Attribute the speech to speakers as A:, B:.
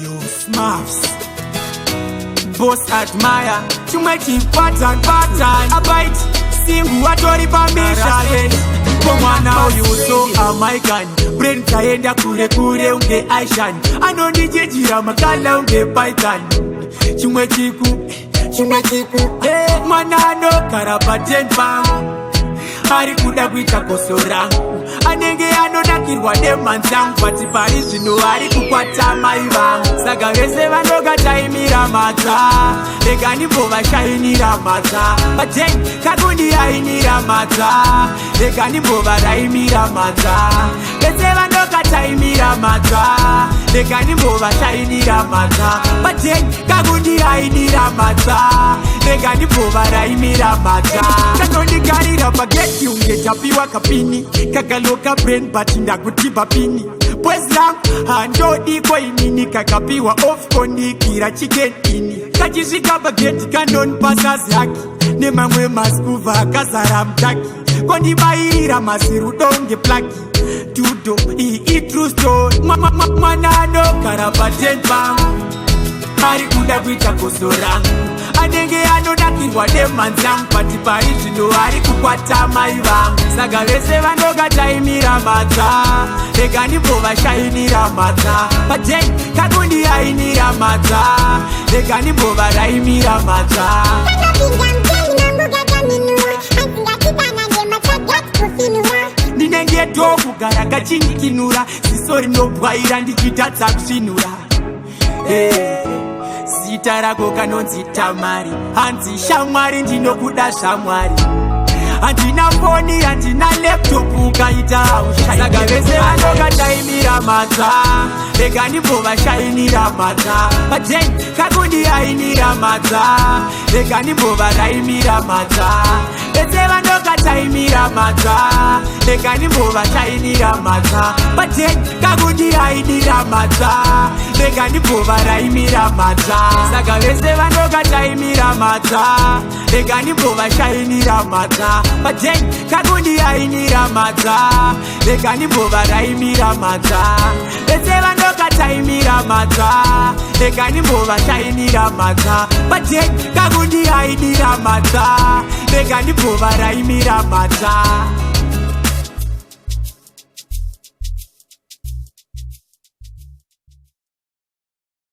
A: Yo, Smurfs. Boss admire. Chumwe chipatan pattern. Abide. Singu watori permission. Kwa mwana oyuso amaikan. Brain taenda kure kure unge aishan. Anonijejira makala unge python. Chumwe chiku. Mwanano karapaten pangu. Hari kuda kuita kosora. Anenge anodakirwa nemanzangu. Pati pari zvino hari kukwata mai vangu. Saka vese vanoga taimira mata. Rega ndimbo vashainira mata. Pateni kakundi ainira mata. Rega ndimbo varaimira mata. Vese vanoga taimira mata. Rega ndimbo vashainira mata. Pateni kakundi ainira mata. Rega ndimbo varaimira mata. Kanondigarira pageti ungechapiwa kapini. Kagaloka brain but ndakutiba pini. Pwezlang handodi kwa inini. Kakapiwa off kondikira chicken ini. Kachishika bageti kanon pasazi haki. Nemamwe maskuva akazara mtaki. Kondibairira masiru donge plaki. Tudo ii true story. Mwanano karapaten pangu. Hari kuda kuita kosorangu. Anenge anodakirwa nemanzangu. Pati pari zvino hari kukwata mai vangu. Saka vese vanoga taimira mata. Rega ndimbo vashainira mata. Pateni kakundi ainira mata. Rega ndimbo varaimira mata. Ndinenge kugara kachindikinura. Ziso rinobwaira ndichitadza kusvinura. Zita rako kanonzi Tamari. Hanzi shamwari ndinokuda shamwari. Handina foni, handina laptop ukaita haushai. Saka vese vanoga taimira mata. Rega ndimbo vashainira mata. Pateni kakundi ainira mata. Rega ndimbo varaimira mata. Vese vanoga taimira mata. Rega ndimbo vashainira mata. Pateni kakundi ainira mata. Rega ndimbo varaimira mata. Saka vese vanoga taimira mata. Rega ndimbo vashainira mata. Pateni kakundi ainira mata. Rega ndimbo varaimira mata. Vese vanoga taimira mata. Rega ndimbo vashainira mata. Pateni kakundi ainira mata. Rega ndimbo varaimira mata.